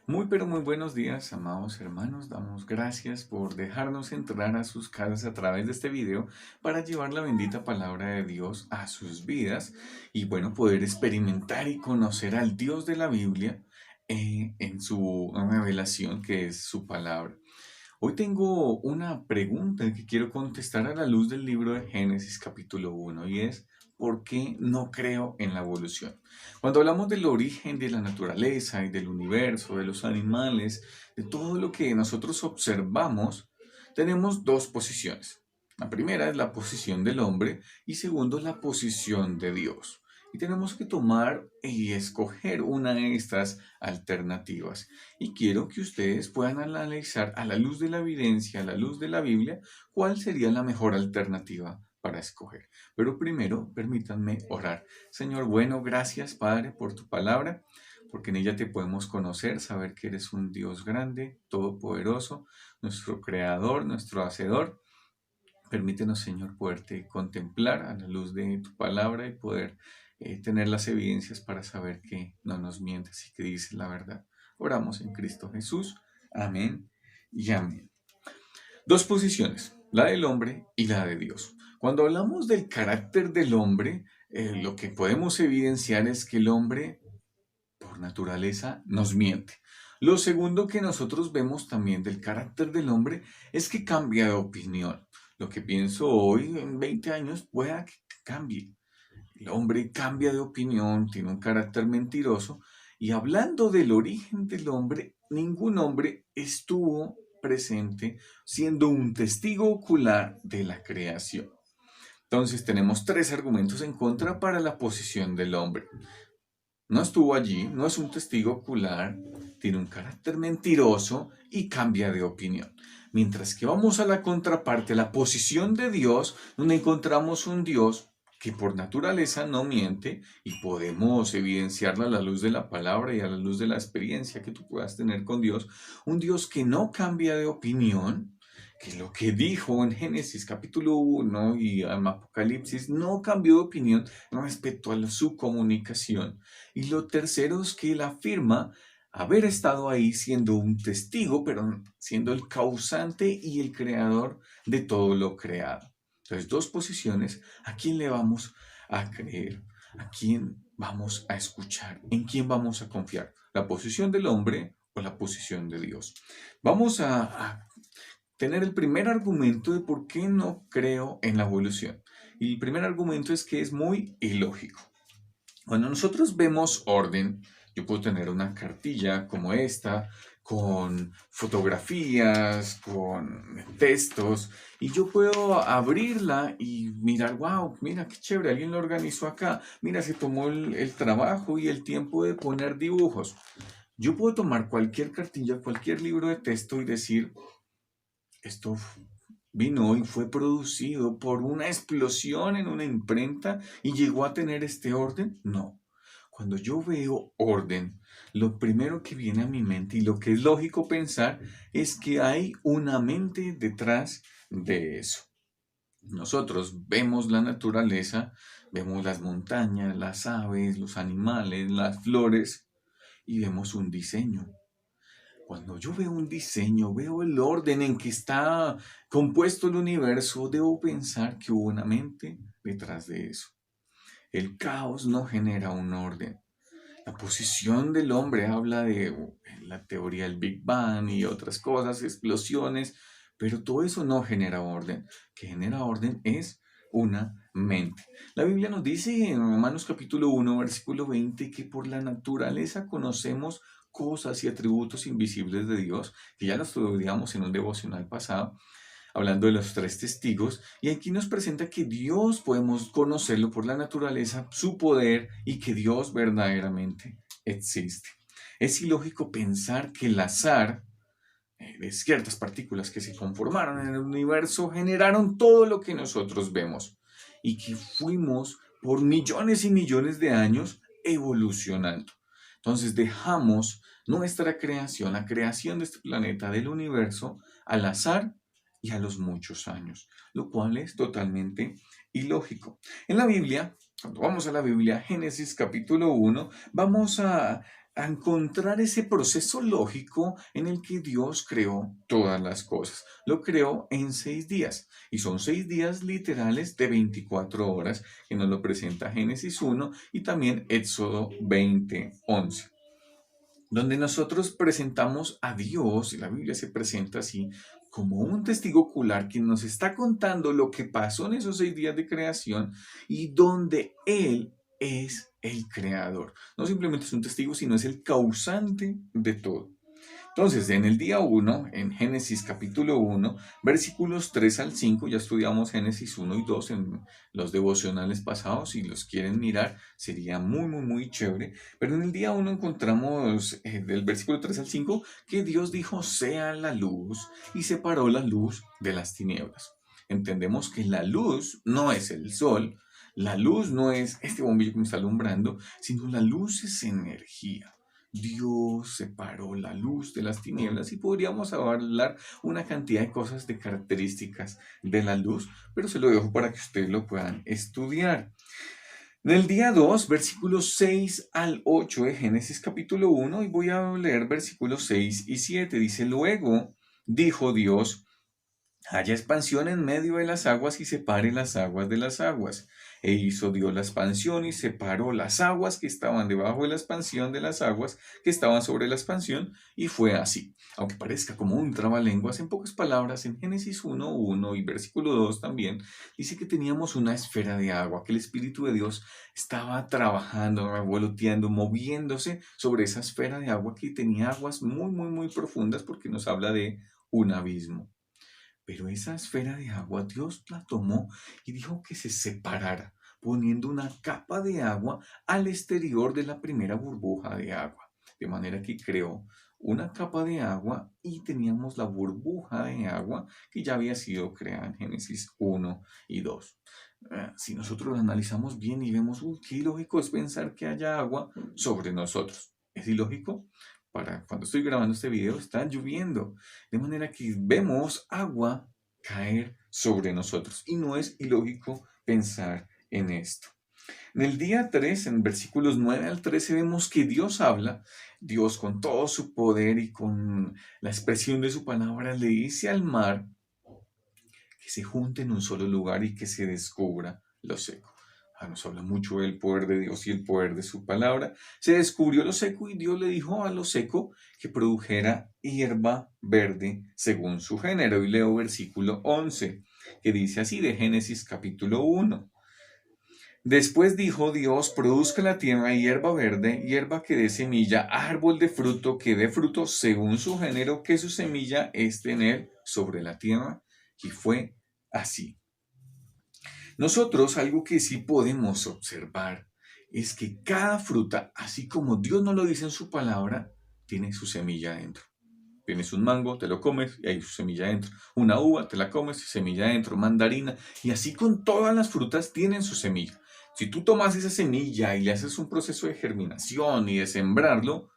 Muy pero muy buenos días, amados hermanos. Damos gracias por dejarnos entrar a sus casas a través de este video para llevar la bendita palabra de Dios a sus vidas y bueno, poder experimentar y conocer al Dios de la Biblia en su revelación que es su palabra. Hoy tengo una pregunta que quiero contestar a la luz del libro de Génesis capítulo 1 y es ¿por qué no creo en la evolución? Cuando hablamos del origen de la naturaleza y del universo, de los animales, de todo lo que nosotros observamos, tenemos dos posiciones. La primera es la posición del hombre y segundo la posición de Dios. Y tenemos que tomar y escoger una de estas alternativas. Y quiero que ustedes puedan analizar a la luz de la evidencia, a la luz de la Biblia, cuál sería la mejor alternativa para escoger. Pero primero, permítanme orar. Señor, bueno, gracias Padre por tu palabra, porque en ella te podemos conocer, saber que eres un Dios grande, todopoderoso, nuestro creador, nuestro hacedor. Permítenos, Señor, poderte contemplar a la luz de tu palabra y poder tener las evidencias para saber que no nos mientes y que dices la verdad. Oramos en Cristo Jesús. Amén y amén. Dos posiciones, la del hombre y la de Dios. Cuando hablamos del carácter del hombre, lo que podemos evidenciar es que el hombre, por naturaleza, nos miente. Lo segundo que nosotros vemos también del carácter del hombre es que cambia de opinión. Lo que pienso hoy en 20 años pueda que cambie. El hombre cambia de opinión, tiene un carácter mentiroso. Y hablando del origen del hombre, ningún hombre estuvo presente siendo un testigo ocular de la creación. Entonces tenemos tres argumentos en contra para la posición del hombre. No estuvo allí, no es un testigo ocular, tiene un carácter mentiroso y cambia de opinión. Mientras que vamos a la contraparte, la posición de Dios, donde encontramos un Dios que por naturaleza no miente y podemos evidenciarla a la luz de la palabra y a la luz de la experiencia que tú puedas tener con Dios, un Dios que no cambia de opinión, que lo que dijo en Génesis capítulo 1 y en Apocalipsis no cambió de opinión respecto a su comunicación. Y lo tercero es que él afirma haber estado ahí siendo un testigo, pero siendo el causante y el creador de todo lo creado. Entonces, dos posiciones. ¿A quién le vamos a creer? ¿A quién vamos a escuchar? ¿En quién vamos a confiar? ¿La posición del hombre o la posición de Dios? Vamos a tener el primer argumento de por qué no creo en la evolución. Y el primer argumento es que es muy ilógico. Cuando nosotros vemos orden, yo puedo tener una cartilla como esta, con fotografías, con textos, y yo puedo abrirla y mirar, wow, mira qué chévere, alguien lo organizó acá, mira, se tomó el trabajo y el tiempo de poner dibujos. Yo puedo tomar cualquier cartilla, cualquier libro de texto y decir, esto vino y fue producido por una explosión en una imprenta y llegó a tener este orden. No. Cuando yo veo orden, lo primero que viene a mi mente y lo que es lógico pensar es que hay una mente detrás de eso. Nosotros vemos la naturaleza, vemos las montañas, las aves, los animales, las flores y vemos un diseño. Cuando yo veo un diseño, veo el orden en que está compuesto el universo, debo pensar que hubo una mente detrás de eso. El caos no genera un orden. La posición del hombre habla de la teoría del Big Bang y otras cosas, explosiones, pero todo eso no genera orden. Que genera orden es una mente. La Biblia nos dice en Romanos capítulo 1, versículo 20, que por la naturaleza conocemos cosas y atributos invisibles de Dios, que ya lo estudiamos en un devocional pasado, hablando de los tres testigos, y aquí nos presenta que Dios podemos conocerlo por la naturaleza, su poder y que Dios verdaderamente existe. Es ilógico pensar que el azar de ciertas partículas que se conformaron en el universo generaron todo lo que nosotros vemos y que fuimos por millones y millones de años evolucionando. Entonces dejamos nuestra creación, la creación de este planeta, del universo, al azar y a los muchos años, lo cual es totalmente ilógico. En la Biblia, cuando vamos a la Biblia, Génesis capítulo 1, vamos a a encontrar ese proceso lógico en el que Dios creó todas las cosas. Lo creó en 6 días y son 6 días literales de 24 horas que nos lo presenta Génesis 1 y también Éxodo 20:11, donde nosotros presentamos a Dios, y la Biblia se presenta así, como un testigo ocular que nos está contando lo que pasó en esos 6 días de creación y donde Él es el creador. No simplemente es un testigo, sino es el causante de todo. Entonces, en el día 1, en Génesis capítulo 1, versículos 3 al 5, ya estudiamos Génesis 1 y 2 en los devocionales pasados. Si los quieren mirar, sería muy, muy, muy chévere. Pero en el día 1 encontramos del versículo 3 al 5 que Dios dijo, sea la luz, y separó la luz de las tinieblas. Entendemos que la luz no es el sol, la luz no es este bombillo que me está alumbrando, sino la luz es energía. Dios separó la luz de las tinieblas y podríamos hablar una cantidad de cosas, de características de la luz, pero se lo dejo para que ustedes lo puedan estudiar. En el día 2, versículos 6 al 8 de Génesis capítulo 1, y voy a leer versículos 6 y 7. Dice, luego dijo Dios, haya expansión en medio de las aguas y separe las aguas de las aguas. E hizo Dios la expansión y separó las aguas que estaban debajo de la expansión de las aguas que estaban sobre la expansión, y fue así. Aunque parezca como un trabalenguas, en pocas palabras, en Génesis 1:1 y versículo 2 también, dice que teníamos una esfera de agua, que el Espíritu de Dios estaba trabajando, revoloteando, moviéndose sobre esa esfera de agua que tenía aguas muy, muy, muy profundas, porque nos habla de un abismo. Pero esa esfera de agua Dios la tomó y dijo que se separara, poniendo una capa de agua al exterior de la primera burbuja de agua. De manera que creó una capa de agua y teníamos la burbuja de agua que ya había sido creada en Génesis 1 y 2. Si nosotros lo analizamos bien y vemos, qué ilógico es pensar que haya agua sobre nosotros. ¿Es ilógico? Para cuando estoy grabando este video está lloviendo, de manera que vemos agua caer sobre nosotros y no es ilógico pensar en esto. En el día 3, en versículos 9 al 13, vemos que Dios habla. Dios, con todo su poder y con la expresión de su palabra, le dice al mar que se junte en un solo lugar y que se descubra lo seco. Nos habla mucho del poder de Dios y el poder de su palabra. Se descubrió lo seco y Dios le dijo a lo seco que produjera hierba verde según su género. Y leo versículo 11, que dice así de Génesis capítulo 1. Después dijo Dios, produzca la tierra hierba verde, hierba que dé semilla, árbol de fruto que dé fruto según su género, que su semilla esté en él sobre la tierra. Y fue así. Nosotros algo que sí podemos observar es que cada fruta, así como Dios nos lo dice en su palabra, tiene su semilla dentro. Tienes un mango, te lo comes y hay su semilla dentro. Una uva, te la comes y semilla dentro. Mandarina. Y así con todas las frutas tienen su semilla. Si tú tomas esa semilla y le haces un proceso de germinación y de sembrarlo,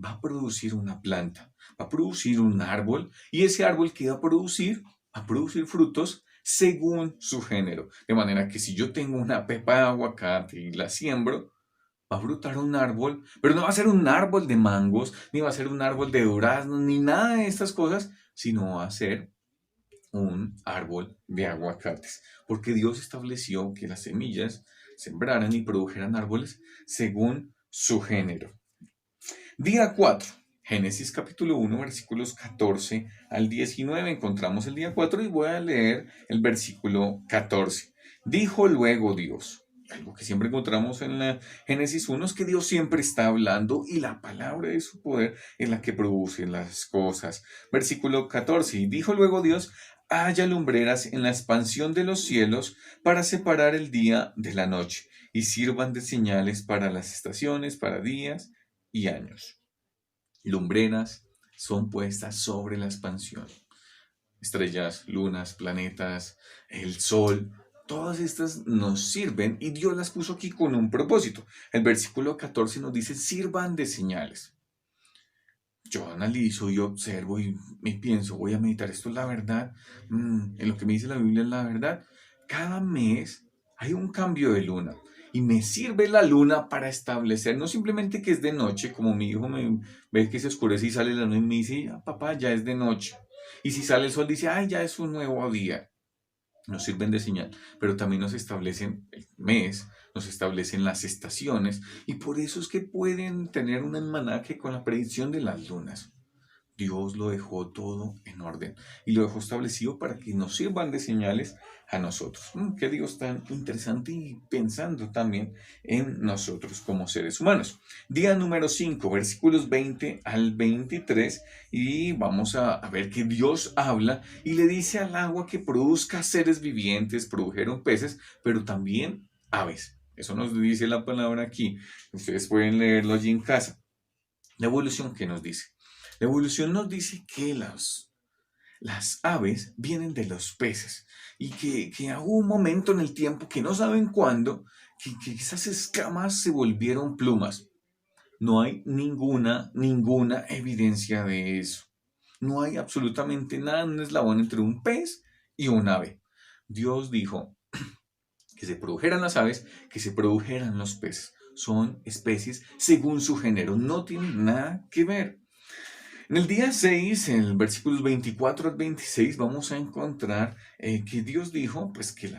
va a producir una planta, va a producir un árbol y ese árbol que va a producir frutos según su género. De manera que si yo tengo una pepa de aguacate y la siembro, va a brotar un árbol, pero no va a ser un árbol de mangos, ni va a ser un árbol de duraznos, ni nada de estas cosas, sino va a ser un árbol de aguacates. Porque Dios estableció que las semillas sembraran y produjeran árboles según su género. Día 4. Génesis capítulo 1, versículos 14 al 19. Encontramos el día 4 y voy a leer el versículo 14. Dijo luego Dios. Algo que siempre encontramos en la Génesis 1 es que Dios siempre está hablando y la palabra de su poder es la que produce las cosas. Versículo 14. Y dijo luego Dios, haya lumbreras en la expansión de los cielos para separar el día de la noche y sirvan de señales para las estaciones, para días y años. Lumbreras son puestas sobre la expansión. Estrellas, lunas, planetas, el sol, todas estas nos sirven y Dios las puso aquí con un propósito. El versículo 14 nos dice, sirvan de señales. Yo analizo y observo y me pienso, voy a meditar, ¿esto es la verdad? En lo que me dice la Biblia es la verdad. Cada mes hay un cambio de luna Y me sirve la luna para establecer, no simplemente que es de noche, como mi hijo me ve que se oscurece y sale la luna y me dice, "Ah, papá, ya es de noche". Y si sale el sol, dice, ay, ya es un nuevo día. Nos sirven de señal, pero también nos establecen el mes, nos establecen las estaciones, y por eso es que pueden tener un almanaque con la predicción de las lunas. Dios lo dejó todo en orden y lo dejó establecido para que nos sirvan de señales a nosotros. Qué Dios tan interesante, y pensando también en nosotros como seres humanos. Día número 5, versículos 20 al 23, y vamos a ver que Dios habla y le dice al agua que produzca seres vivientes. Produjeron peces, pero también aves. Eso nos dice la palabra aquí. Ustedes pueden leerlo allí en casa. La evolución, ¿qué nos dice? La evolución nos dice que las aves vienen de los peces, y que hubo un momento en el tiempo, que no saben cuándo, que esas escamas se volvieron plumas. No hay ninguna evidencia de eso. No hay absolutamente nada, un eslabón entre un pez y un ave. Dios dijo que se produjeran las aves, que se produjeran los peces. Son especies según su género, no tienen nada que ver. En el día 6, en el versículos 24 al 26, vamos a encontrar que Dios dijo pues que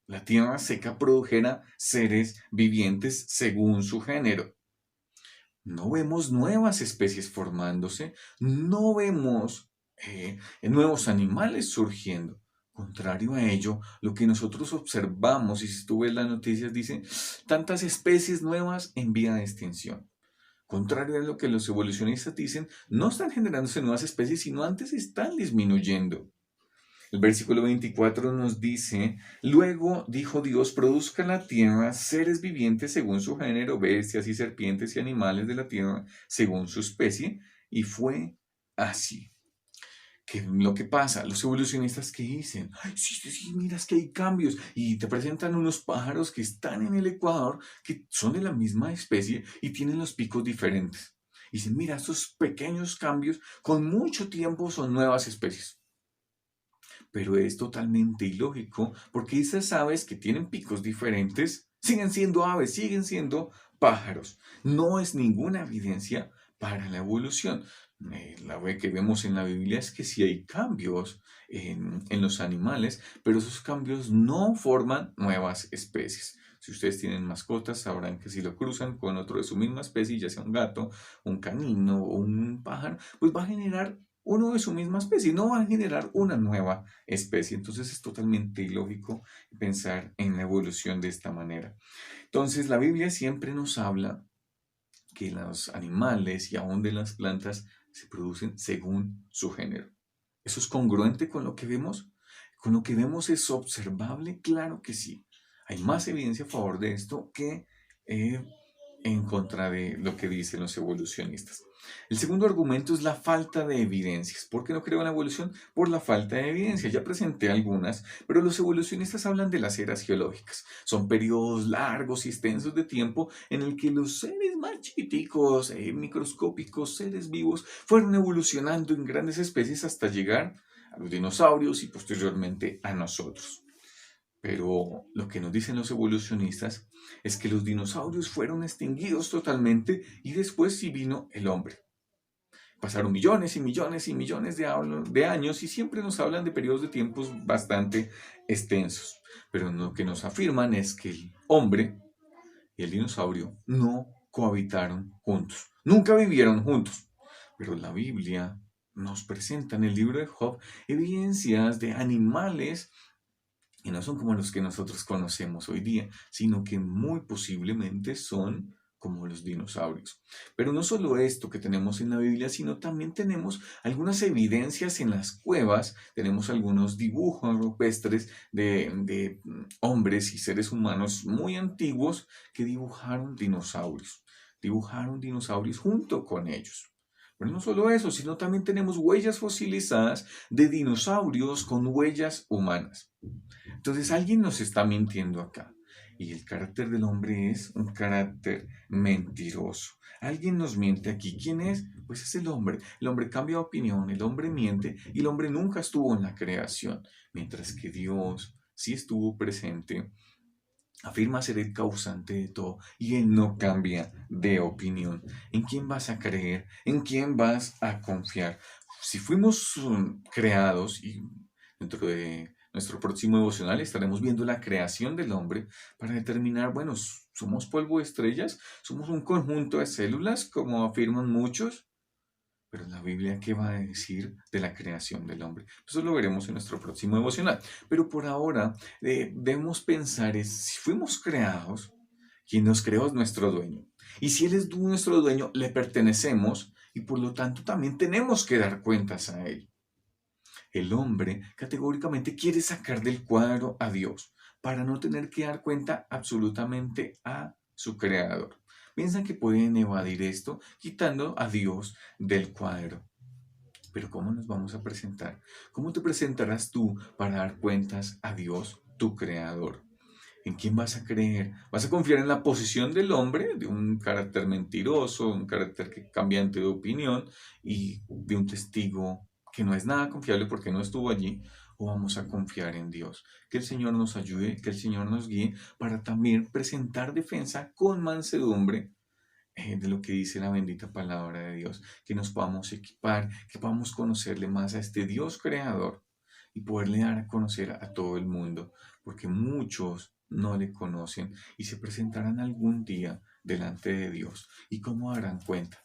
la tierra seca produjera seres vivientes según su género. No vemos nuevas especies formándose, no vemos nuevos animales surgiendo. Contrario a ello, lo que nosotros observamos, y si tú ves las noticias, dice tantas especies nuevas en vía de extinción. Contrario a lo que los evolucionistas dicen, no están generándose nuevas especies, sino antes están disminuyendo. El versículo 24 nos dice, luego dijo Dios, produzca la tierra seres vivientes según su género, bestias y serpientes y animales de la tierra según su especie, y fue así. ¿Qué lo que pasa? Los evolucionistas que dicen, ay, sí, sí, sí, mira, es que hay cambios, y te presentan unos pájaros que están en el Ecuador, que son de la misma especie y tienen los picos diferentes. Y dicen, mira, estos pequeños cambios con mucho tiempo son nuevas especies. Pero es totalmente ilógico, porque esas aves que tienen picos diferentes siguen siendo aves, siguen siendo pájaros. No es ninguna evidencia para la evolución. La ave que vemos en la Biblia es que sí hay cambios en los animales, pero esos cambios no forman nuevas especies. Si ustedes tienen mascotas, sabrán que si lo cruzan con otro de su misma especie, ya sea un gato, un canino o un pájaro, pues va a generar uno de su misma especie, no va a generar una nueva especie. Entonces es totalmente ilógico pensar en la evolución de esta manera. Entonces la Biblia siempre nos habla que los animales y aún de las plantas se producen según su género. ¿Eso es congruente con lo que vemos? ¿Con lo que vemos es observable? Claro que sí. Hay más evidencia a favor de esto que eh, en contra de lo que dicen los evolucionistas. El segundo argumento es la falta de evidencias. ¿Por qué no creo en la evolución? Por la falta de evidencia. Ya presenté algunas, pero los evolucionistas hablan de las eras geológicas. Son periodos largos y extensos de tiempo en el que los seres más chiquiticos, microscópicos, seres vivos, fueron evolucionando en grandes especies hasta llegar a los dinosaurios y posteriormente a nosotros. Pero lo que nos dicen los evolucionistas es que los dinosaurios fueron extinguidos totalmente y después sí vino el hombre. Pasaron millones y millones y millones de años, y siempre nos hablan de periodos de tiempos bastante extensos. Pero lo que nos afirman es que el hombre y el dinosaurio no cohabitaron juntos. Nunca vivieron juntos. Pero la Biblia nos presenta en el libro de Job evidencias de animales y no son como los que nosotros conocemos hoy día, sino que muy posiblemente son como los dinosaurios. Pero no solo esto que tenemos en la Biblia, sino también tenemos algunas evidencias en las cuevas, tenemos algunos dibujos rupestres de hombres y seres humanos muy antiguos que dibujaron dinosaurios junto con ellos. Pero no solo eso, sino también tenemos huellas fosilizadas de dinosaurios con huellas humanas. Entonces alguien nos está mintiendo acá. Y el carácter del hombre es un carácter mentiroso. Alguien nos miente aquí. ¿Quién es? Pues es el hombre. El hombre cambia de opinión, el hombre miente, y el hombre nunca estuvo en la creación. Mientras que Dios sí estuvo presente Afirma ser el causante de todo y Él no cambia de opinión. ¿En quién vas a creer? ¿En quién vas a confiar? Si fuimos creados y dentro de nuestro próximo devocional estaremos viendo la creación del hombre para determinar, bueno, ¿somos polvo de estrellas? ¿Somos un conjunto de células como afirman muchos? Pero la Biblia, ¿qué va a decir de la creación del hombre? Eso lo veremos en nuestro próximo devocional. Pero por ahora debemos pensar es, si fuimos creados, quien nos creó es nuestro dueño. Y si Él es nuestro dueño, le pertenecemos y por lo tanto también tenemos que dar cuentas a Él. El hombre categóricamente quiere sacar del cuadro a Dios para no tener que dar cuenta absolutamente a su creador. Piensan que pueden evadir esto quitando a Dios del cuadro. Pero ¿cómo nos vamos a presentar? ¿Cómo te presentarás tú para dar cuentas a Dios, tu creador? ¿En quién vas a creer? ¿Vas a confiar en la posición del hombre, de un carácter mentiroso, un carácter cambiante de opinión y de un testigo que no es nada confiable porque no estuvo allí? ¿O vamos a confiar en Dios? Que el Señor nos ayude, que el Señor nos guíe para también presentar defensa con mansedumbre de lo que dice la bendita palabra de Dios, que nos podamos equipar, que podamos conocerle más a este Dios creador y poderle dar a conocer a todo el mundo, porque muchos no le conocen y se presentarán algún día delante de Dios. ¿Y cómo darán cuenta?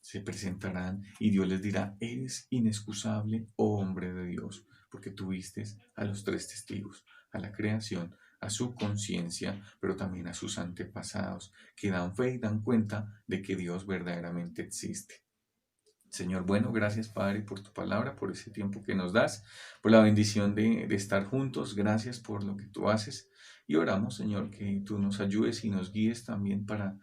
Se presentarán y Dios les dirá, eres inexcusable, oh hombre de Dios, porque tuviste a los tres testigos, a la creación, a su conciencia, pero también a sus antepasados, que dan fe y dan cuenta de que Dios verdaderamente existe. Señor, bueno, gracias Padre por tu palabra, por ese tiempo que nos das, por la bendición de estar juntos, gracias por lo que tú haces. Y oramos, Señor, que tú nos ayudes y nos guíes también para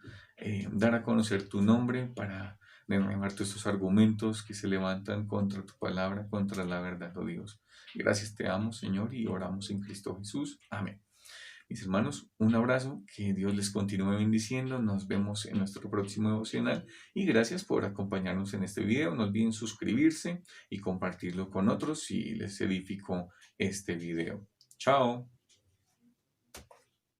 dar a conocer tu nombre, para derribar todos estos argumentos que se levantan contra tu palabra, contra la verdad, oh Dios. Gracias te amo, Señor, y oramos en Cristo Jesús. Amén. Mis hermanos, un abrazo, que Dios les continúe bendiciendo, nos vemos en nuestro próximo devocional y gracias por acompañarnos en este video. No olviden suscribirse y compartirlo con otros si les edificó este video. Chao.